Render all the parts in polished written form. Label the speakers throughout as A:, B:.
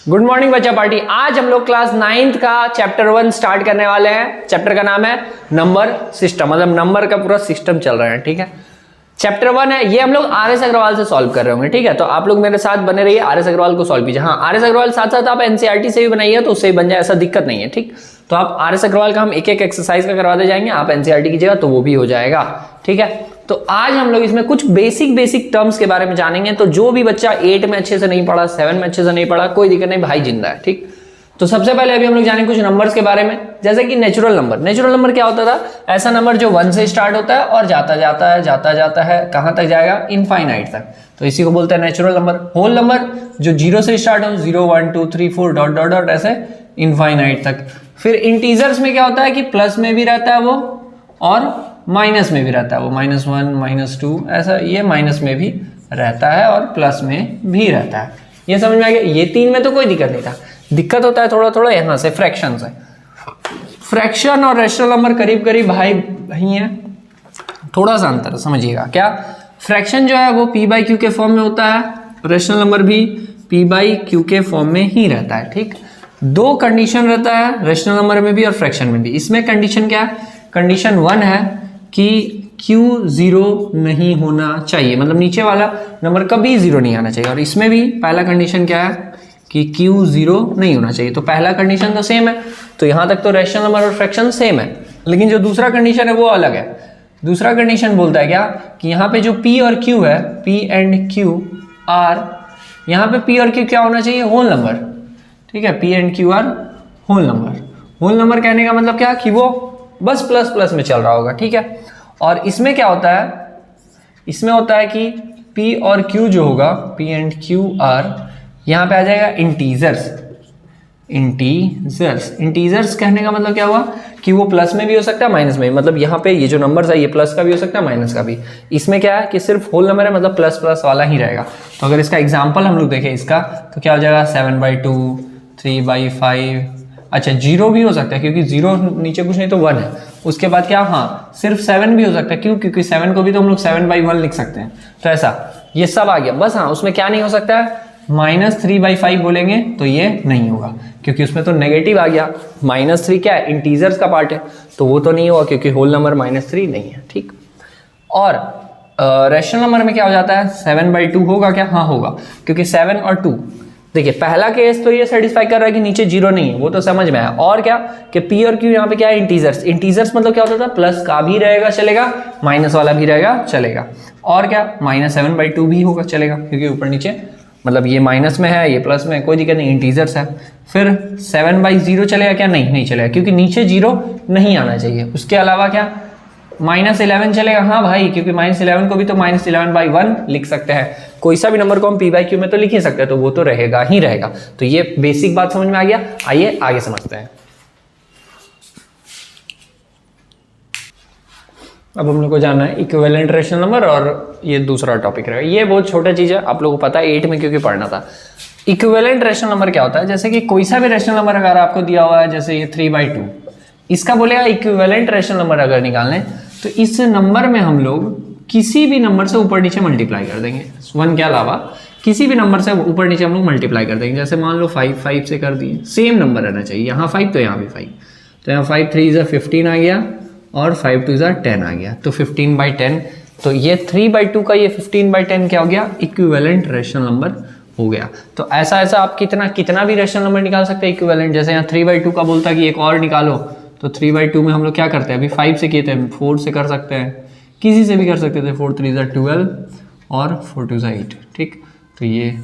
A: Good morning बच्चा party. आज हम लोग क्लास 9th का चैप्टर 1 स्टार्ट करने वाले हैं। चैप्टर का नाम है नंबर सिस्टम, मतलब नंबर का पूरा सिस्टम चल रहा है। ठीक है, चैप्टर 1 है, ये हम लोग आर.एस. अग्रवाल से सॉल्व कर रहे होंगे। ठीक है, तो आप लोग मेरे साथ बने रहिए, आर.एस. अग्रवाल को सॉल्व कीजिए। हाँ, आर.एस. अग्रवाल साथ साथ आप एनसीईआरटी से भी बनाइए तो उससे भी बन जाए, ऐसा दिक्कत नहीं है। ठीक, तो आप आर.एस. अग्रवाल का हम एक एक एक्सरसाइज का करवाते जाएंगे, आप एनसीईआरटी कीजिएगा तो वो भी हो जाएगा। ठीक है, तो आज हम लोग इसमें कुछ बेसिक टर्म्स के बारे में जानेंगे। तो जो भी बच्चा 8 में अच्छे से नहीं पढ़ा, 7 में अच्छे से नहीं पढ़ा, कोई दिक्कत नहीं, भाई जिंदा है। ठीक, तो सबसे पहले अभी हम लोग जानेंगे कुछ नंबर्स के बारे में, जैसे कि नेचुरल नंबर। नेचुरल नंबर क्या होता था? ऐसा नंबर जो 1 से स्टार्ट होता है और जाता जाता है कहां तक जाएगा? इनफाइनाइट तक, तो इसी को बोलते हैं नेचुरल नंबर। होल नंबर जो 0 से स्टार्ट हो, 0 1 2 3 4 डॉट डॉट डॉट ऐसे इनफाइनाइट तक। फिर इंटीजर्स में क्या होता है कि प्लस में भी रहता है वो और माइनस में भी रहता है वो, -1 -2 ऐसा, ये माइनस में भी रहता है और प्लस में भी रहता है। ये समझ में आ गया? ये 3 में तो कोई दिक्कत नहीं था, दिक्कत होता है थोड़ा थोड़ा यहाँ से, फ्रैक्शन से। फ्रैक्शन और रेशनल नंबर करीब करीब भाई हैं, थोड़ा सा अंतर समझिएगा। क्या? फ्रैक्शन जो है वो p/q के फॉर्म में होता है, रेशनल नंबर भी p/q के फॉर्म में ही रहता है। ठीक, 2 कंडीशन रहता है रेशनल नंबर में भी और फ्रैक्शन में भी। इसमें कंडीशन क्या है? कंडीशन 1 है कि q 0 नहीं होना चाहिए, मतलब नीचे वाला नंबर कभी 0 नहीं आना चाहिए। और इसमें भी पहला कंडीशन क्या है कि q 0 नहीं होना चाहिए। तो पहला कंडीशन तो सेम है, तो यहां तक तो रेशनल नंबर और फ्रैक्शन सेम है, लेकिन जो दूसरा कंडीशन है वो अलग है। दूसरा कंडीशन बोलता है क्या कि यहाँ पे जो p और q है, p एंड q आर, यहाँ पे p और q क्या होना चाहिए? Whole number. ठीक है, p and q are whole number. Whole number कहने का मतलब क्या कि वो बस प्लस प्लस में चल रहा होगा। ठीक है, और इसमें क्या होता है? इसमें होता है कि p और q जो होगा, p एंड q आर, यहाँ पे आ जाएगा इंटीजर्स। इंटीजर्स कहने का मतलब क्या हुआ कि वो प्लस में भी हो सकता है माइनस में भी, मतलब यहाँ पे ये जो नंबर्स है ये प्लस का भी हो सकता है माइनस का भी। इसमें क्या है कि सिर्फ होल नंबर है, मतलब प्लस प्लस वाला ही रहेगा। तो अगर इसका एग्जाम्पल हम लोग देखें इसका, तो क्या हो जाएगा? 7/2, 3/5, अच्छा 0 भी हो सकता है क्योंकि 0 नीचे कुछ नहीं तो 1 है। उसके बाद क्या? हाँ, सिर्फ 7 भी हो सकता है, क्यों? क्योंकि 7 को भी तो हम लोग 7/1 लिख सकते हैं। तो ऐसा ये सब आ गया बस। हाँ, उसमें क्या नहीं हो सकता है? -3/5 बोलेंगे तो ये नहीं होगा, क्योंकि उसमें तो नेगेटिव आ गया। -3 क्या है? इंटीजर्स का पार्ट है, तो वो तो नहीं होगा क्योंकि होल नंबर -3 नहीं है। ठीक, और रेशनल नंबर में क्या हो जाता है? 7/2 होगा क्या? हाँ होगा, क्योंकि 7 और 2, देखिए पहला केस तो ये सेटिस्फाई कर रहा है कि नीचे 0 नहीं है, वो तो समझ में आया। और क्या कि p और q यहाँ पे क्या है? इंटीजर्स। इंटीजर्स मतलब क्या होता था? प्लस का भी रहेगा चलेगा, माइनस वाला भी रहेगा चलेगा। और क्या? -7/2 भी होगा चलेगा, क्योंकि ऊपर नीचे मतलब ये माइनस में है ये प्लस में, कोई दिक्कत नहीं, इंटीजर्स है। फिर 7/0 चलेगा क्या? नहीं चलेगा, क्योंकि नीचे 0 नहीं आना चाहिए। उसके अलावा क्या? -11 चलेगा? हाँ भाई, क्योंकि -11 को भी तो -11/1 लिख सकते हैं। कोई सा भी नंबर को हम p/q में तो लिख ही सकते हैं, तो वो तो रहेगा ही रहेगा। तो ये बेसिक बात समझ में आ गया। आइए आगे समझते हैं। अब हम लोग को जानना है इक्विवेलेंट रेशनल नंबर, और ये दूसरा टॉपिक रहेगा। ये बहुत छोटा चीज है, आप लोगों को पता है 8 में क्योंकि पढ़ना था। इक्विवेलेंट रेशनल नंबर क्या होता है? जैसे कि कोई सा भी रेशनल नंबर अगर आपको दिया हुआ है, जैसे ये 3/2, इसका बोलेगा इक्विवेलेंट रेशनल नंबर अगर निकालने, तो इस नंबर में हम लोग किसी भी नंबर से ऊपर नीचे मल्टीप्लाई कर देंगे, 1 के अलावा किसी भी नंबर से ऊपर नीचे हम लोग मल्टीप्लाई कर देंगे। जैसे मान लो 5 से कर दिए, सेम नंबर रहना चाहिए, यहाँ 5 तो यहाँ भी 5, तो यहाँ 5 3 = 15 आ गया और 5 2 = 10 आ गया, तो 15/10। तो ये 3/2 का ये 15/10 क्या हो गया? इक्विवेलेंट रेशनल नंबर हो गया। तो ऐसा आप कितना भी रेशनल नंबर निकाल सकते हैं इक्विवेलेंट। जैसे यहाँ 3/2 का बोलता है कि एक और निकालो, तो 3/2 में हम लोग क्या करते हैं? अभी 5 से किए थे, 4 से कर सकते हैं, किसी से भी कर सकते थे। 4 3 = 12 और 4 2 = 8। ठीक, तो ये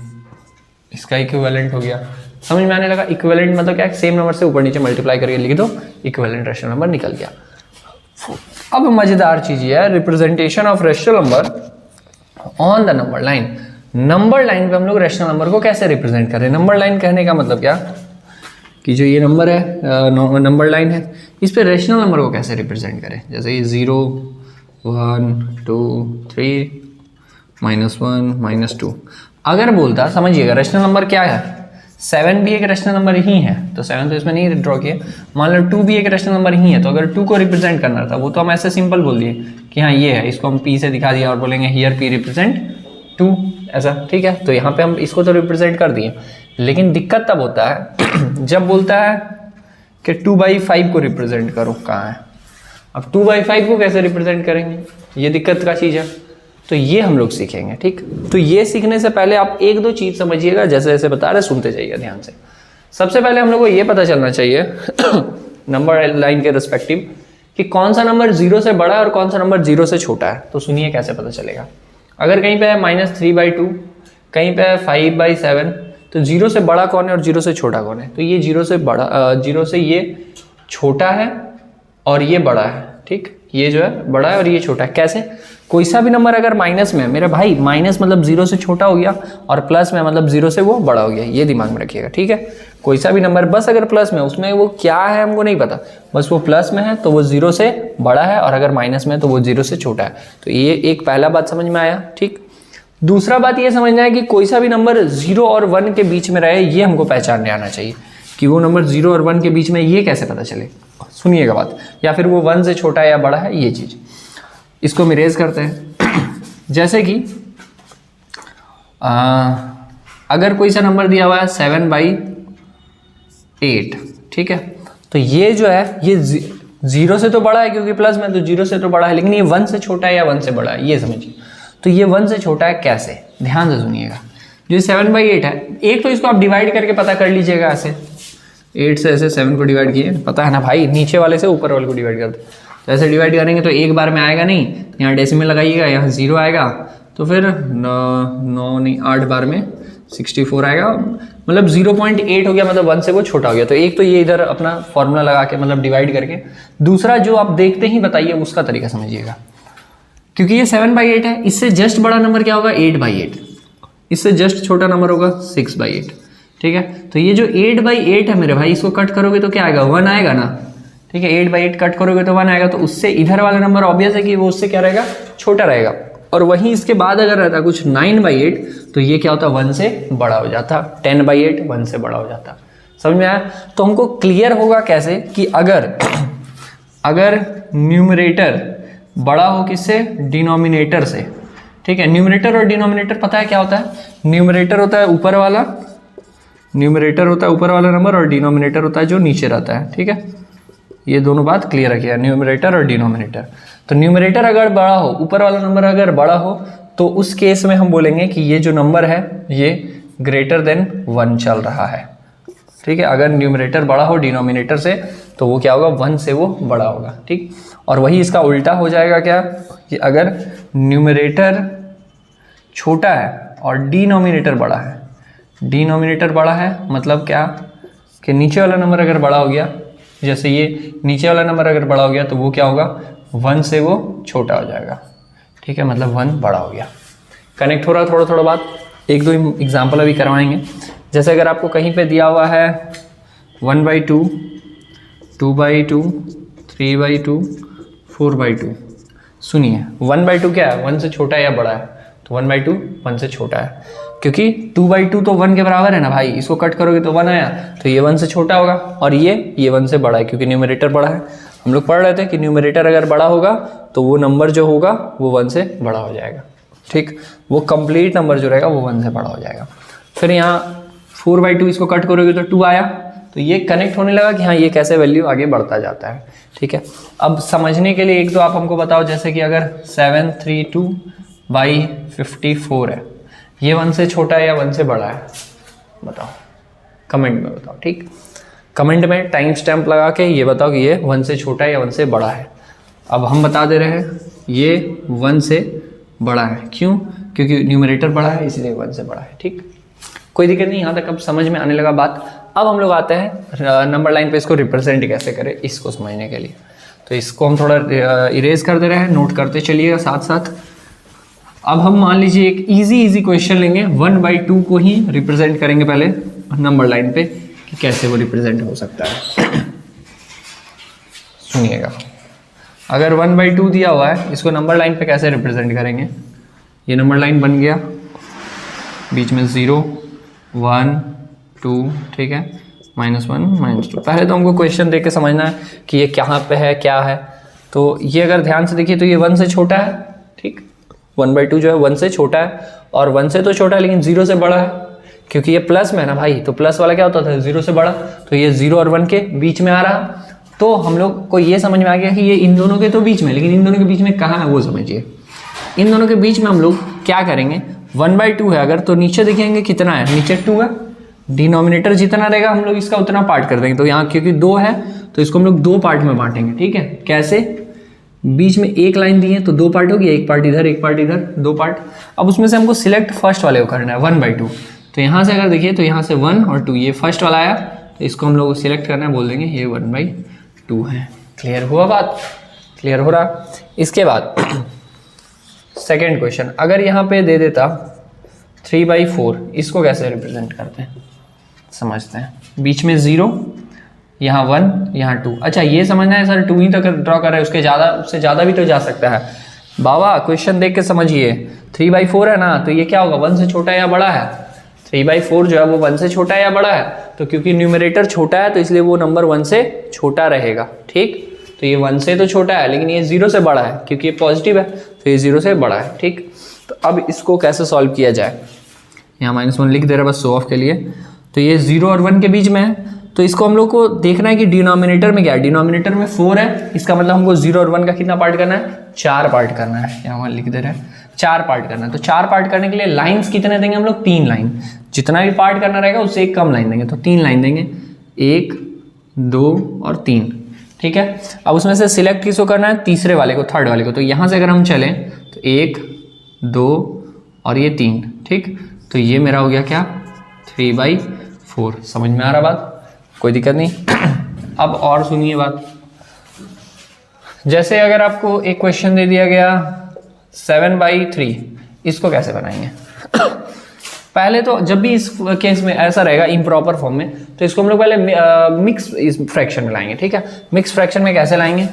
A: इसका इक्विवेलेंट हो गया। समझ में आने लगा? इक्विवेलेंट मतलब क्या है? सेम नंबर से ऊपर नीचे मल्टीप्लाई करके लिख दो, इक्विवेलेंट रेशनल नंबर निकल गया। अब मजेदार चीज ये है, representation of rational number on the number line. Number line पे हम लोग रेशनल नंबर को कैसे रिप्रेजेंट करें? नंबर लाइन कहने का मतलब क्या कि जो ये नंबर है, नंबर लाइन है, इस पे रेशनल नंबर को कैसे रिप्रेजेंट करें? जैसे ये 0 1 2 3 -1 -2 अगर बोलता, समझिएगा रेशनल नंबर क्या है? 7 भी एक रेशनल नंबर ही है, तो 7 तो इसमें नहीं ड्रॉ किया। मान लो 2 भी एक रेशनल नंबर ही है, तो अगर 2 को रिप्रेजेंट करना था, वो तो हम ऐसे सिंपल बोल दिए कि हाँ ये है, इसको हम p से दिखा दिया और बोलेंगे हियर p रिप्रेजेंट 2, ऐसा। ठीक है, तो यहाँ पे हम इसको तो रिप्रेजेंट कर दिए। लेकिन दिक्कत तब होता है जब बोलता है कि 2/5 को रिप्रेजेंट करो। कहाँ है? अब 2/5 को कैसे रिप्रेजेंट करेंगे, ये दिक्कत का चीज़ है। तो ये हम लोग सीखेंगे, ठीक। तो ये सीखने से पहले आप एक दो चीज़ समझिएगा, जैसे जैसे बता रहे सुनते जाइए ध्यान से। सबसे पहले हम लोग को ये पता चलना चाहिए नंबर लाइन के रिस्पेक्टिव कि कौन सा नंबर 0 से बड़ा है और कौन सा नंबर 0 से छोटा है। तो सुनिए कैसे पता चलेगा। अगर कहीं पे है -3/2, कहीं पे है 5/7, तो 0 से बड़ा कौन है और 0 से छोटा कौन है? तो ये 0 से ये छोटा है और ये बड़ा है, ठीक। ये जो है बड़ा है और ये छोटा है। कैसे? कोई सा भी नंबर अगर माइनस में है मेरे भाई, माइनस मतलब 0 से छोटा हो गया और प्लस में मतलब 0 से वो बड़ा हो गया, ये दिमाग में रखिएगा, ठीक है। कोई सा भी नंबर बस अगर प्लस में, उसमें वो क्या है हमको नहीं पता, बस वो प्लस में है तो वो 0 से बड़ा है, और अगर माइनस में है तो वो 0 से छोटा है। तो ये एक पहला बात समझ में आया, ठीक। दूसरा बात ये समझना है कि कोई सा भी नंबर 0 और 1 के बीच में रहे, ये हमको पहचानने आना चाहिए कि वो नंबर 0 और 1 के बीच में, ये कैसे पता चले। सुनिएगा बात, या फिर वो 1 से छोटा है या बड़ा है, ये चीज़। इसको हम इरेज करते हैं। जैसे कि अगर कोई सा नंबर दिया हुआ है 7/8, ठीक है। तो ये जो है ये 0 से तो बड़ा है क्योंकि प्लस में, तो 0 से तो बड़ा है, लेकिन ये 1 से छोटा है या 1 से बड़ा है, ये समझिए। तो ये 1 से छोटा है कैसे, ध्यान से सुनिएगा। जो 7/8 है, एक तो इसको आप डिवाइड करके पता कर लीजिएगा ऐसे, 8 से ऐसे 7 को डिवाइड किए, पता है ना भाई, नीचे वाले से ऊपर वाले को डिवाइड कर दो। तो ऐसे डिवाइड करेंगे तो एक बार में आएगा नहीं, यहाँ डेसिमल लगाइएगा, यहाँ 0 आएगा, तो फिर 8 बार में 64 आएगा, मतलब 0.8 हो गया, मतलब 1 से वो छोटा हो गया। तो एक तो ये इधर अपना फॉर्मूला लगा के मतलब डिवाइड करके, दूसरा जो आप देखते ही बताइए उसका तरीका समझिएगा। क्योंकि ये 7/8 है, इससे जस्ट बड़ा नंबर क्या होगा? 8/8। इससे जस्ट छोटा नंबर होगा 6/8, ठीक है। तो ये जो 8/8 है मेरे भाई, इसको कट करोगे तो क्या आएगा? 1 आएगा ना, ठीक है। 8/8 कट करोगे तो 1 आएगा, तो उससे इधर वाला नंबर ऑब्वियस है कि वो उससे क्या रहेगा? छोटा रहेगा। और वहीं इसके बाद अगर रहता कुछ 9/8, तो ये क्या होता? 1 से बड़ा हो जाता। 10/8 1 से बड़ा हो जाता। समझ में आया? तो हमको क्लियर होगा कैसे कि अगर न्यूमरेटर बड़ा हो किससे? डिनोमिनेटर से, ठीक है। न्यूमरेटर और डिनोमिनेटर पता है क्या होता है? न्यूमरेटर होता है ऊपर वाला, न्यूमरेटर होता है ऊपर वाला नंबर, और डिनोमिनेटर होता है जो नीचे रहता है, ठीक है। ये दोनों बात क्लियर रखिएगा, न्यूमरेटर और डिनोमिनेटर। तो न्यूमरेटर अगर बड़ा हो, ऊपर वाला नंबर अगर बड़ा हो, तो उस केस में हम बोलेंगे कि ये जो नंबर है ये ग्रेटर देन 1 चल रहा है, ठीक है। अगर न्यूमरेटर बड़ा हो डिनोमिनेटर से, तो वो क्या होगा? 1 से वो बड़ा होगा, ठीक। और वही इसका उल्टा हो जाएगा क्या, कि अगर न्यूमरेटर छोटा है और डिनोमिनेटर बड़ा है, डिनोमिनेटर बड़ा है मतलब क्या, कि नीचे वाला नंबर अगर बड़ा हो गया, जैसे ये नीचे वाला नंबर अगर बड़ा हो गया, तो वो क्या होगा? 1 से वो छोटा हो जाएगा, ठीक है। मतलब 1 बड़ा हो गया। कनेक्ट हो रहा थोड़ा थोड़ा बात। एक दो एग्जाम्पल अभी करवाएंगे। जैसे अगर आपको कहीं पे दिया हुआ है 1/2, 2/2, 3/2, 4/2। सुनिए 1/2 क्या है? 1 से छोटा है या बड़ा है? तो 1/2 1 से छोटा है, क्योंकि 2/2 तो 1 के बराबर है ना भाई। इसको कट करोगे तो 1 आया, तो ये 1 से छोटा होगा, और ये 1 से बड़ा है क्योंकि न्यूमरेटर बड़ा है। हम लोग पढ़ रहे थे कि न्यूमरेटर अगर बड़ा होगा तो वो नंबर जो होगा वो 1 से बड़ा हो जाएगा, ठीक। वो कंप्लीट नंबर जो रहेगा वो 1 से बड़ा हो जाएगा। फिर यहाँ 4/2 इसको कट करोगे तो 2 आया, तो ये कनेक्ट होने लगा कि हाँ ये कैसे वैल्यू आगे बढ़ता जाता है, ठीक है। अब समझने के लिए एक दो आप हमको बताओ, जैसे कि अगर 732/54 है, ये 1 से छोटा है या 1 से बड़ा है? बताओ, कमेंट में बताओ, ठीक। कमेंट में टाइम स्टैम्प लगा के ये बताओ कि ये 1 से छोटा है या 1 से बड़ा है। अब हम बता दे रहे हैं ये 1 से बड़ा है। क्यों? क्योंकि न्यूमरेटर बड़ा है इसलिए 1 से बड़ा है, ठीक। कोई दिक्कत नहीं, यहाँ तक अब समझ में आने लगा बात। अब हम लोग आते हैं नंबर लाइन पे इसको रिप्रेजेंट कैसे करें, इसको समझने के लिए। तो इसको हम थोड़ा इरेज कर दे रहे हैं, नोट करते चलिएगा साथ साथ। अब हम मान लीजिए एक इजी क्वेश्चन लेंगे, 1/2 को ही रिप्रेजेंट करेंगे पहले नंबर लाइन पे कि कैसे वो रिप्रेजेंट हो सकता है। सुनिएगा, अगर 1/2 दिया हुआ है, इसको नंबर लाइन पे कैसे रिप्रेजेंट करेंगे। ये नंबर लाइन बन गया, बीच में 0 1 2, ठीक है, -1 -2। पहले तो हमको क्वेश्चन देख के समझना है कि ये कहाँ पे है, क्या है। तो ये अगर ध्यान से देखिए तो ये 1 से छोटा है, ठीक। 1/2 जो है 1 से छोटा है, और 1 से तो छोटा है लेकिन 0 से बड़ा है, क्योंकि ये प्लस में है ना भाई, तो प्लस वाला क्या होता था 0 से बड़ा, तो ये 0 और 1 के बीच में आ रहा। तो हम लोग को ये समझ में आ गया कि ये इन दोनों के तो बीच में, लेकिन इन दोनों के बीच में कहाँ है वो समझिए। इन दोनों के बीच में हम लोग क्या करेंगे, 1/2 है अगर, तो नीचे देखेंगे कितना है, नीचे 2 है, डिनोमिनेटर जितना रहेगा हम लोग इसका उतना पार्ट कर देंगे। तो यहाँ क्योंकि 2 है तो इसको हम लोग 2 पार्ट में बांटेंगे, ठीक है। कैसे, बीच में एक लाइन दी है तो 2 पार्ट होगी, एक पार्ट इधर एक पार्ट इधर, 2 पार्ट। अब उसमें से हमको सिलेक्ट फर्स्ट वाले को करना है 1/2। तो यहाँ से अगर देखिए तो यहाँ से 1 और 2, ये फर्स्ट वाला आया तो इसको हम लोग सिलेक्ट करना है, बोल देंगे ये 1/2 है। क्लियर हुआ बात, क्लियर हो रहा। इसके बाद सेकेंड क्वेश्चन, अगर यहाँ पे दे देता 3/4, इसको कैसे रिप्रेजेंट करते हैं समझते हैं। बीच में 0, यहाँ 1, यहाँ 2। अच्छा ये समझना है सर 2 ही तक ड्रॉ कर रहे हैं, उससे ज़्यादा भी तो जा सकता है। बाबा क्वेश्चन देख के समझिए, 3/4 है ना, तो ये क्या होगा, 1 से छोटा है या बड़ा है। 3/4 जो है वो 1 से छोटा है या बड़ा है, तो क्योंकि न्यूमरेटर छोटा है तो इसलिए वो नंबर 1 से छोटा रहेगा, ठीक। तो ये 1 से तो छोटा है, लेकिन ये 0 से बड़ा है, क्योंकि ये पॉजिटिव है तो ये 0 से बड़ा है, ठीक। तो अब इसको कैसे सॉल्व किया जाए, यहाँ -1 लिख दे रहा बस शो ऑफ के लिए। तो ये 0 और 1 के बीच में है, तो इसको हम लोग को देखना है कि डिनोमिनेटर में क्या है। डिनोमिनेटर में 4 है, इसका मतलब हमको 0 और 1 का कितना पार्ट करना है, 4 पार्ट करना है। यहाँ लिख दे रहे हैं 4 पार्ट करना है। तो 4 पार्ट करने के लिए लाइन्स कितने देंगे हम लोग, 3 लाइन। जितना भी पार्ट करना रहेगा उससे एक कम लाइन देंगे, तो 3 लाइन देंगे, 1, 2 और 3, ठीक है। अब उसमें से सिलेक्ट किसको करना है, तीसरे वाले को, थर्ड वाले को। तो यहाँ से अगर हम चलें तो 1, 2 और ये 3, ठीक। तो ये मेरा हो गया क्या, 3/4। समझ में आ रहा बात, कोई दिक्कत नहीं। अब और सुनिए बात, जैसे अगर आपको एक क्वेश्चन दे दिया गया 7/3, इसको कैसे बनाएंगे। पहले तो जब भी इस केस में ऐसा रहेगा इम्प्रॉपर फॉर्म में, तो इसको हम लोग पहले मिक्स फ्रैक्शन में लाएंगे, ठीक है। मिक्स फ्रैक्शन में कैसे लाएंगे,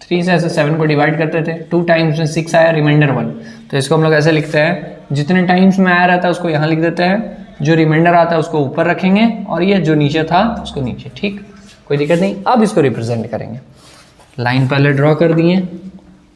A: 3 से ऐसे 7 को डिवाइड करते थे, 2 टाइम्स में 6 आया, रिमाइंडर 1। तो इसको हम लोग ऐसे लिखते हैं, जितने टाइम्स में आया रहता है उसको यहाँ लिख देते हैं, जो रिमाइंडर आता है उसको ऊपर रखेंगे, और ये जो नीचे था उसको नीचे, ठीक। कोई दिक्कत नहीं। अब इसको रिप्रेजेंट करेंगे, लाइन पहले ड्रॉ कर दिए।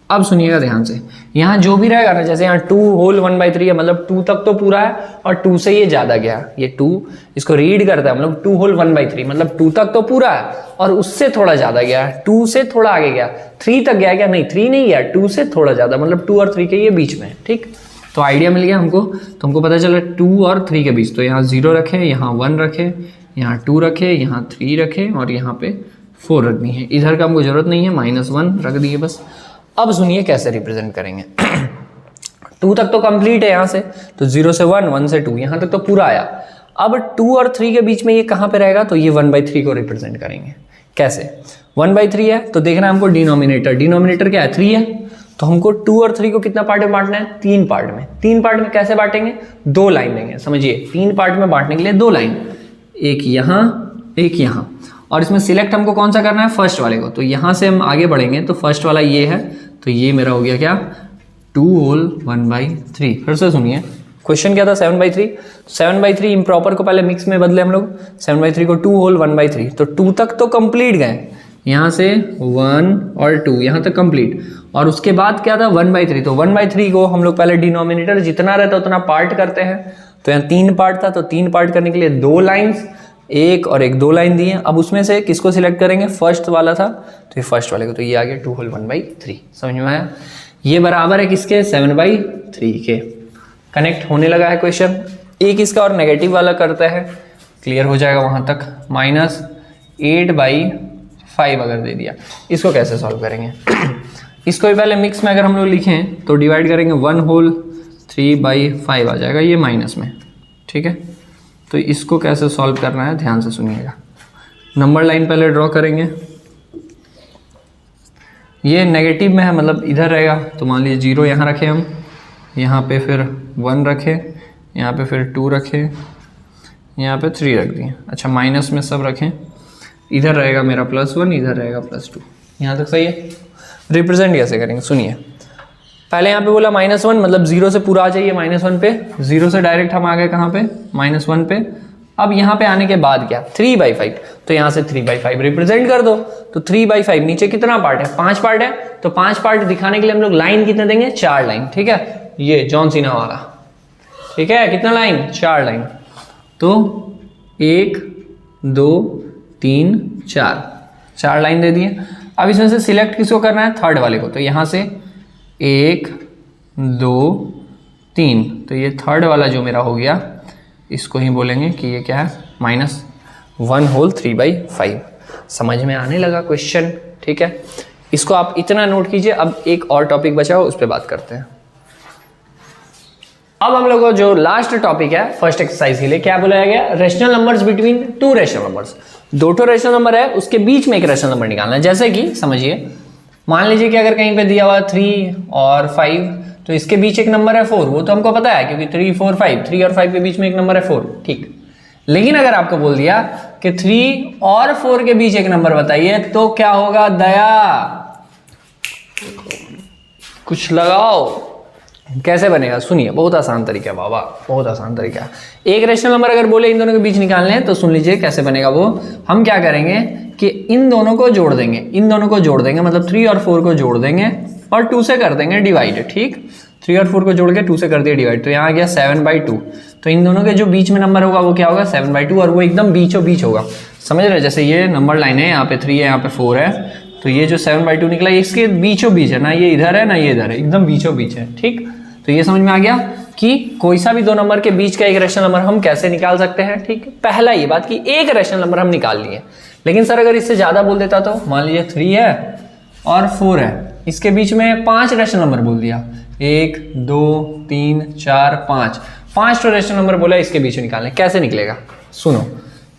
A: अब सुनिएगा ध्यान से, यहाँ जो भी रहेगा ना, जैसे यहाँ 2 होल 1/3 है, मतलब 2 तक तो पूरा है और 2 से ये ज़्यादा गया, ये 2 इसको रीड करता है, मतलब 2 होल 1/3, मतलब 2 तक तो पूरा है और उससे थोड़ा ज़्यादा गया है, 2 से थोड़ा आगे गया, 3 तक गया क्या, नहीं 3 नहीं गया, 2 से थोड़ा ज़्यादा, मतलब 2 और 3 के ये बीच में, ठीक। तो आइडिया मिल गया हमको। तो हमको पता चला 2 और 3 के बीच, तो यहाँ 0 रखे, यहाँ 1 रखे, यहाँ 2 रखे, यहाँ 3 रखे और यहाँ पे 4 रख दी है। इधर का हमको जरूरत नहीं है, -1 रख दिए बस। अब सुनिए कैसे रिप्रेजेंट करेंगे। 2 तक तो कंप्लीट है यहाँ से, तो 0 से 1, 1 से 2, यहाँ तक तो पूरा आया। अब 2 और 3 के बीच में ये कहाँ पे रहेगा, तो ये 1/3 को रिप्रेजेंट करेंगे। कैसे, 1/3 है तो देखना है हमको डिनोमिनेटर, डिनोमिनेटर क्या है 3 है, तो हमको 2 और 3 को कितना पार्ट में बांटना है, 3 पार्ट में। 3 पार्ट में कैसे बांटेंगे, 2 लाइन देंगे, समझिए 3 पार्ट में बांटने के लिए 2 लाइन, एक यहाँ एक यहाँ। और इसमें सिलेक्ट हमको कौन सा करना है, फर्स्ट वाले को। तो यहाँ से हम आगे बढ़ेंगे तो फर्स्ट वाला ये है, तो ये मेरा हो गया क्या, 2 होल 1/3। फिर से सुनिए क्वेश्चन क्या था, 7/3। 7/3 इम्प्रॉपर को पहले मिक्स में बदले हम लोग, 7/3 को 2 होल 1/3। तो 2 तक तो कंप्लीट गए, यहाँ से 1 और 2 यहाँ तक कंप्लीट, और उसके बाद क्या था 1/3। तो 1/3 को हम लोग पहले डिनोमिनेटर जितना रहता है उतना पार्ट करते हैं। तो यहाँ 3 पार्ट था, तो 3 पार्ट करने के लिए 2 लाइन्स, एक और एक 2 लाइन दी है। अब उसमें से किसको सिलेक्ट करेंगे, फर्स्ट वाला था तो ये फर्स्ट वाले को, तो ये आ गया 2 होल 1/3। समझ में आया, ये बराबर है किसके, 7/3 के। कनेक्ट होने लगा है क्वेश्चन। एक इसका और नेगेटिव वाला करता है, क्लियर हो जाएगा वहां तक। -8/5 अगर दे दिया, इसको कैसे सॉल्व करेंगे। इसको भी पहले मिक्स में अगर हम लोग लिखें तो डिवाइड करेंगे, 1 होल 3/5 आ जाएगा ये माइनस में, ठीक है। तो इसको कैसे सॉल्व करना है ध्यान से सुनिएगा। नंबर लाइन पहले ड्रॉ करेंगे, ये नेगेटिव में है मतलब इधर रहेगा, तो मान लीजिए 0 यहाँ रखे हम, यहाँ पे फिर 1 रखे, यहाँ पे फिर 2 रखे, यहाँ पे 3 रख दिए। अच्छा माइनस में सब रखें, इधर रहेगा मेरा +1, इधर रहेगा +2। यहाँ तक सही है। रिप्रेजेंट कैसे करेंगे सुनिए, पहले यहाँ पे बोला -1, मतलब 0 से पूरा आ जाइए -1 पे, 0 से डायरेक्ट हम आ गए कहाँ पे, -1 पे। अब यहाँ पे आने के बाद क्या, 3/5, तो यहाँ से 3/5 रिप्रेजेंट कर दो। तो 3/5 नीचे कितना पार्ट है, 5 पार्ट है, तो 5 पार्ट दिखाने के लिए हम लोग लाइन कितने देंगे, 4 लाइन, ठीक है। ये जॉन सीना वाला ठीक है, कितना लाइन, 4 लाइन, तो 1 2 3 4 लाइन दे दिए। अब इसमें से सिलेक्ट किसको करना है, थर्ड वाले को, तो यहाँ से 1 2 3, तो ये थर्ड वाला जो मेरा हो गया, इसको ही बोलेंगे कि ये क्या है, -1 होल 3/5। समझ में आने लगा क्वेश्चन, ठीक है। इसको आप इतना नोट कीजिए। अब एक और टॉपिक बचा हो, उस पर बात करते हैं। अब हम लोग को जो लास्ट टॉपिक है फर्स्ट एक्सरसाइज के लिए, क्या बोला गया, rational numbers between 2 rational numbers. 2 rational number है, उसके बीच में एक रेशनल नंबर निकालना है। जैसे कि समझिए, मान लीजिए कि अगर कहीं पे दिया हुआ 3 और 5, तो इसके बीच एक नंबर है 4, वो तो हमको पता है क्योंकि 3 4 5, 3 और 5 के बीच में एक नंबर है 4, ठीक। लेकिन अगर आपको बोल दिया कि 3 और 4 के बीच एक नंबर बताइए, तो क्या होगा, दया कुछ लगाओ, कैसे बनेगा, सुनिए, बहुत आसान तरीका है बाबा, बहुत आसान तरीका है। एक रेशनल नंबर अगर बोले इन दोनों के बीच निकालने हैं, तो सुन लीजिए कैसे बनेगा वो। हम क्या करेंगे कि इन दोनों को जोड़ देंगे, इन दोनों को जोड़ देंगे, मतलब 3 और 4 को जोड़ देंगे और 2 से कर देंगे डिवाइड, ठीक। 3 और 4 को जोड़ के 2 से कर दिया डिवाइड, तो यहाँ आ गया 7/2। तो इन दोनों के जो बीच में नंबर होगा वो क्या होगा, 7/2, और वो एकदम बीचों बीच होगा, समझ रहे हैं। जैसे ये नंबर लाइन है, यहाँ पे 3 है, यहाँ पे 4 है, तो ये जो 7/2 निकला, इसके बीचों बीच है ना, ये इधर है ना ये इधर है, एकदम बीचों बीच है, ठीक। तो ये समझ में आ गया कि कोई सा भी 2 नंबर के बीच का एक रेशनल नंबर हम कैसे निकाल सकते हैं, ठीक। पहला ये बात कि एक रेशनल नंबर हम निकाल लिए, लेकिन सर अगर इससे ज्यादा बोल देता तो, मान लीजिए 3 है और 4 है, इसके बीच में 5 रेशनल नंबर बोल दिया, 1 2 3 4 5 रेशनल नंबर बोला, इसके बीच में निकालने, कैसे निकलेगा, सुनो।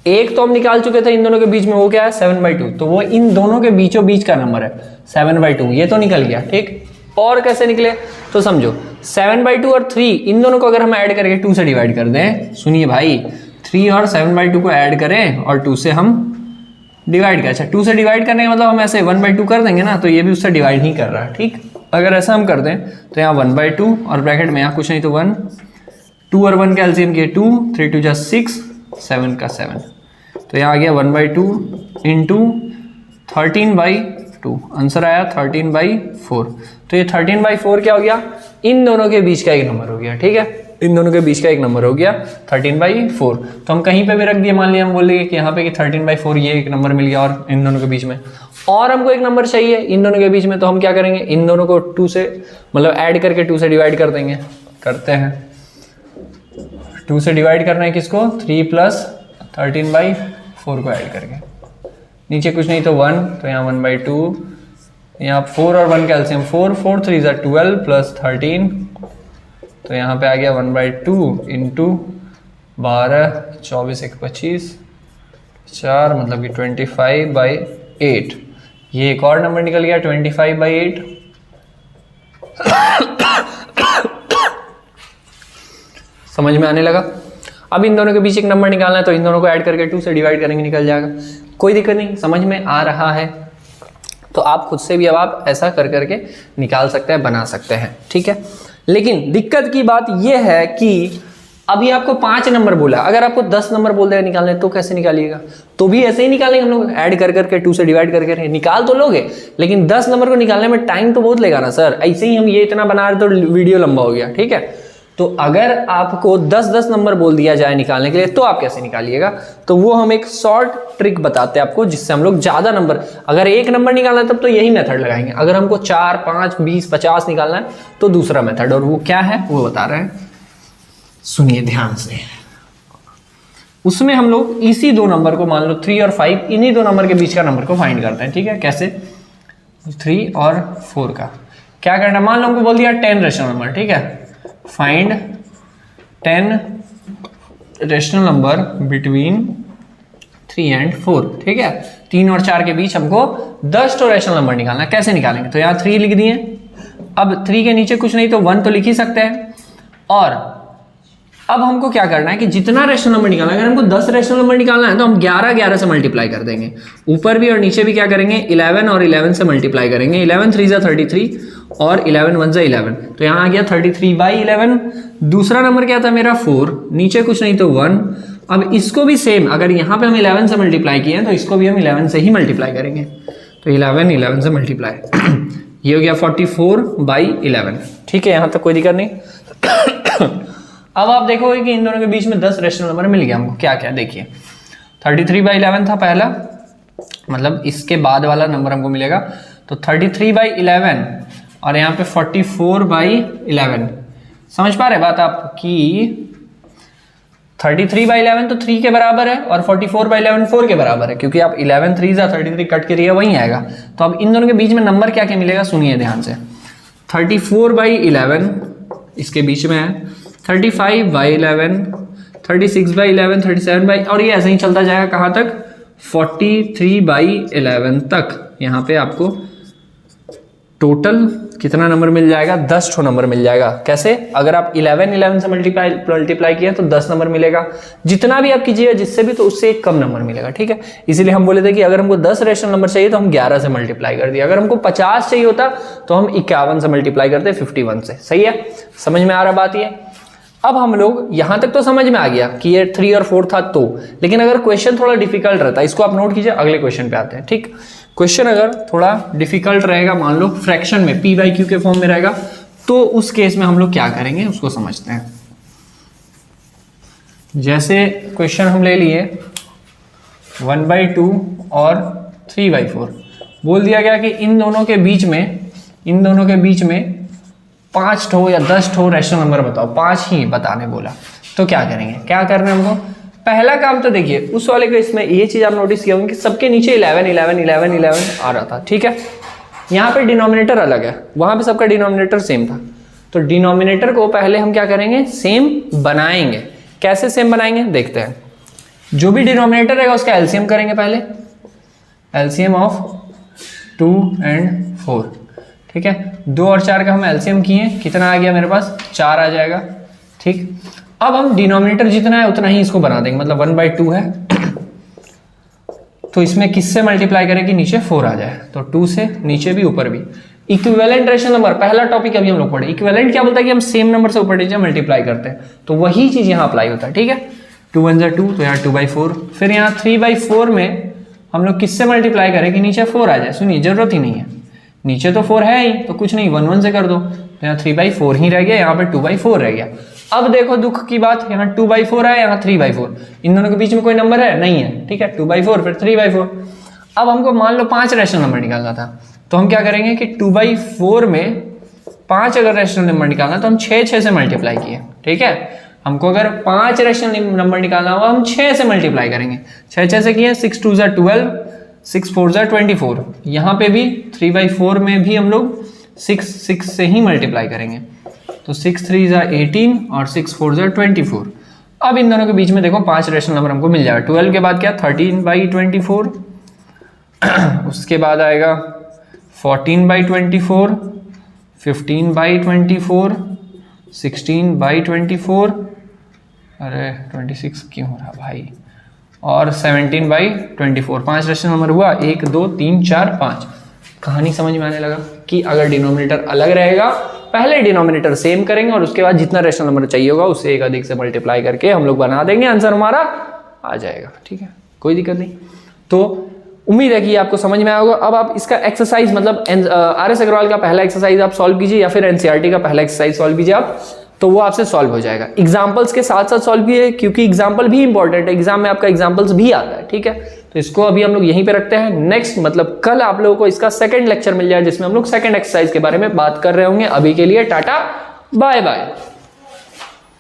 A: एक तो हम निकाल चुके थे इन दोनों के बीच में, वो क्या है, 7/2, तो वो इन दोनों के बीचों बीच का नंबर है 7/2, ये तो निकल गया, ठीक। और कैसे निकले, तो समझो 7/2 और 3 इन दोनों को अगर हम ऐड करके 2 से डिवाइड कर दें, सुनिए भाई, 3 और 7/2 को ऐड करें और 2 से हम डिवाइड करें। अच्छा, 2 से डिवाइड करने का मतलब हम ऐसे 1/2 कर देंगे ना, तो ये भी उससे डिवाइड नहीं कर रहा है, ठीक। अगर ऐसा हम कर दें तो यहाँ 1/2 और ब्रैकेट में यहाँ कुछ नहीं तो 1, 2 और 1 का एलसीएम किए 2, 3 2 6, 7 का 7, तो यहाँ आ गया 1/2 इंटू 13/2, आंसर आया 13/4। तो ये 13/4 क्या हो गया, इन दोनों के बीच का एक नंबर हो गया, ठीक है, इन दोनों के बीच का एक नंबर हो गया 13/4। तो हम कहीं पे भी रख दिए, मान लिया हम बोल देंगे कि यहाँ पे कि 13/4 ये एक नंबर मिल गया, और इन दोनों के बीच में और हमको एक नंबर चाहिए इन दोनों के बीच में, तो हम क्या करेंगे, इन दोनों को 2 से मतलब ऐड करके 2 से डिवाइड कर देंगे। करते हैं, 2 से डिवाइड करना है किसको, 3 + 13/4 को ऐड करके, नीचे कुछ नहीं तो 1, तो यहाँ 1/2, यहाँ 4 और 1 का एलसीएम 4, 4 3 = 12 + 13, तो यहाँ पे आ गया 1/2 इंटू 12, 24 1 25, 4 मतलब कि 25/8। ये एक और नंबर निकल गया 25/8। समझ में आने लगा। अब इन दोनों के बीच एक नंबर निकालना है, तो इन दोनों को ऐड करके 2 से डिवाइड करेंगे, निकल जाएगा, कोई दिक्कत नहीं। समझ में आ रहा है तो आप खुद से भी अब आप ऐसा कर करके निकाल सकते हैं, बना सकते हैं, ठीक है। लेकिन दिक्कत की बात यह है कि अभी आपको 5 नंबर बोला, अगर आपको 10 नंबर बोल देगा निकालने, तो कैसे निकालिएगा, तो भी ऐसे ही निकालेंगे हम लोग, ऐड कर करके 2 से डिवाइड करके निकाल तो लोगे, लेकिन 10 नंबर को निकालने में टाइम तो बहुत लेगा ना सर। ऐसे ही हम ये इतना बना रहे तो वीडियो लंबा हो गया, ठीक है। तो अगर आपको 10 नंबर बोल दिया जाए निकालने के लिए, तो आप कैसे निकालिएगा, तो वो हम एक शॉर्ट ट्रिक बताते हैं आपको, जिससे हम लोग ज्यादा नंबर, अगर एक नंबर निकालना है तब तो यही मेथड लगाएंगे, अगर हमको 4 5 20 50 निकालना है तो दूसरा मेथड, और वो क्या है वो बता रहे हैं, सुनिए ध्यान से। उसमें हम लोग इसी 2 नंबर को, मान लो 3 और 5, इन्हीं 2 नंबर के बीच का नंबर को फाइंड करते हैं, ठीक है। कैसे, 3 और 4 का क्या करना है, मान लो हमको बोल दिया 10 रेशनल नंबर, ठीक है, find 10 rational number between 3 and 4, ठीक है। 3 और 4 के बीच हमको 10 रेशनल नंबर निकालना है। कैसे निकालेंगे, तो यहाँ 3 लिख दिए, अब 3 के नीचे कुछ नहीं तो 1 तो लिख ही सकते हैं, और अब हमको क्या करना है कि जितना रेशनल नंबर निकालना है, अगर हमको 10 रेशनल नंबर निकालना है तो हम 11 से मल्टीप्लाई कर देंगे, ऊपर भी और नीचे भी क्या करेंगे, 11 और 11 से मल्टीप्लाई करेंगे, 11 3 = 33 और 11 1 = 11, तो यहाँ आ गया 33/11। दूसरा नंबर क्या था मेरा 4, नीचे कुछ नहीं तो 1। अब इसको भी सेम, अगर यहाँ पे हम 11 से मल्टीप्लाई किए हैं तो इसको भी हम 11 से ही मल्टीप्लाई करेंगे, तो 11 से मल्टीप्लाई ये हो गया 44/11, ठीक है, यहाँ तक कोई दिक्कत नहीं। अब आप देखोगे कि इन दोनों के बीच में 10 रेशनल नंबर मिल गया हमको। क्या क्या देखिए, 33/11 था पहला, मतलब इसके बाद वाला नंबर हमको मिलेगा। तो 33/11 और यहाँ पे 44/11। समझ पा रहे बात आप कि 33/11 तो 3 के बराबर है और 44/11 4 के बराबर है, क्योंकि आप 11 3 33 कट के लिए वहीं आएगा। तो अब इन दोनों के बीच में नंबर क्या क्या मिलेगा सुनिए ध्यान से। 34/11 इसके बीच में है, 35/11, 36/11, 37 और ये ऐसे ही चलता जाएगा कहाँ तक, 43/11 तक। यहाँ पे आपको टोटल कितना नंबर मिल जाएगा, 10 ठो नंबर मिल जाएगा। कैसे, अगर आप 11 से मल्टीप्लाई किया तो 10 नंबर मिलेगा। जितना भी आप कीजिएगा जिससे भी, तो उससे एक कम नंबर मिलेगा, ठीक है। इसीलिए हम बोले थे कि अगर हमको 10 रेशनल नंबर चाहिए तो हम 11 से मल्टीप्लाई कर दिया, अगर हमको 50 चाहिए होता तो हम 51 से मल्टीप्लाई करते, 51 से। सही है, समझ में आ रहा बात ये। अब हम लोग यहां तक तो समझ में आ गया कि ये 3 और 4 था तो, लेकिन अगर क्वेश्चन थोड़ा डिफिकल्ट रहता है, इसको आप नोट कीजिए, अगले क्वेश्चन पे आते हैं, ठीक। क्वेश्चन अगर थोड़ा डिफिकल्ट रहेगा, मान लो फ्रैक्शन में p/q के फॉर्म में रहेगा, तो उस केस में हम लोग क्या करेंगे उसको समझते हैं। जैसे क्वेश्चन हम ले लिए 1/2 और 3/4, बोल दिया गया कि इन दोनों के बीच में 5 ठो या 10 ठो रेशनल नंबर बताओ, 5 ही बताने बोला। तो क्या करेंगे, क्या करना है हमको, पहला काम तो देखिए उस वाले केस में ये चीज आप नोटिस किया होंगे कि सबके नीचे 11 11 11 11 आ रहा था, ठीक है। यहाँ पे डिनोमिनेटर अलग है, वहां पे सबका डिनोमिनेटर सेम था। तो डिनोमिनेटर को पहले हम क्या करेंगे, सेम बनाएंगे। कैसे सेम बनाएंगे देखते हैं। जो भी डिनोमिनेटर रहेगा उसका एलसीएम करेंगे पहले, एलसीएम ऑफ 2 और 4, ठीक है। 2 और 4 का हम एलसीएम किए, कितना आ गया मेरे पास, 4 आ जाएगा, ठीक। अब हम डिनोमिनेटर जितना है उतना ही इसको बना देंगे, मतलब 1/2 है तो इसमें किससे मल्टीप्लाई करें कि नीचे 4 आ जाए, तो 2 से, नीचे भी ऊपर भी। इक्विवेलेंट रेशनल नंबर, पहला टॉपिक अभी हम लोग पढ़े। इक्विवेलेंट क्या बोलता है कि हम सेम नंबर से ऊपर नीचे मल्टीप्लाई करते हैं, तो वही चीज यहाँ अप्लाई होता है, ठीक है। 2 1 2, तो यहाँ 2/4। फिर यहाँ 3/4 में हम लोग किससे मल्टीप्लाई करें कि नीचे 4 आ जाए। सुनिए, जरूरत ही नहीं है, नीचे तो 4 है ही, तो कुछ नहीं, 1 1 से कर दो, तो यहाँ 3/4 ही रह गया, यहाँ पे 2/4 रह गया। अब देखो दुख की बात, यहाँ 2/4 है, यहाँ 3/4, इन दोनों के बीच में कोई नंबर है नहीं है, ठीक है। 2/4 फिर 3/4। अब हमको मान लो 5 रेशनल नंबर निकालना था, तो हम क्या करेंगे कि 2/4 में 5 अगर रेशनल नंबर निकालना तो हम 6 से मल्टीप्लाई किए, ठीक है। हमको अगर 5 रेशनल नंबर निकालना होगा हम 6 से मल्टीप्लाई करेंगे, 6 से किए, 6 2 12, 6 4 24। यहाँ पे भी 3/4 में भी हम लोग 6 से ही मल्टीप्लाई करेंगे, तो 6 3 18 और 6 4 24। अब इन दोनों के बीच में देखो 5 रेशनल नंबर हमको मिल जाएगा। 12 के बाद क्या, 13/24, उसके बाद आएगा 14/24, 15/24, 16/24, अरे 26 क्यों हो रहा भाई, और 17/24। 5 रेशनल नंबर हुआ, 1 2 3 4 5। कहानी समझ में आने लगा कि अगर डिनोमिनेटर अलग रहेगा, पहले डिनोमिनेटर सेम करेंगे और उसके बाद जितना रेशनल नंबर चाहिए होगा उससे एक अधिक से मल्टीप्लाई करके हम लोग बना देंगे, आंसर हमारा आ जाएगा, ठीक है, कोई दिक्कत नहीं। तो उम्मीद है कि आपको समझ में आया होगा। अब आप इसका एक्सरसाइज, मतलब RS अग्रवाल का पहला एक्सरसाइज आप सॉल्व कीजिए, या फिर NCERT का पहला एक्सरसाइज सॉल्व कीजिए आप, तो वो आपसे सॉल्व हो जाएगा। एग्जाम्पल्स के साथ साथ सॉल्व कीजिए, क्योंकि एग्जाम्पल भी इंपॉर्टेंट है, एग्जाम में आपका एग्जाम्पल्स भी आता है, ठीक है। तो इसको अभी हम लोग यहीं पे रखते हैं। नेक्स्ट मतलब कल आप लोगों को इसका सेकंड लेक्चर मिल जाए, जिसमें हम लोग सेकंड एक्सरसाइज के बारे में बात कर रहे होंगे। अभी के लिए टाटा बाय बाय।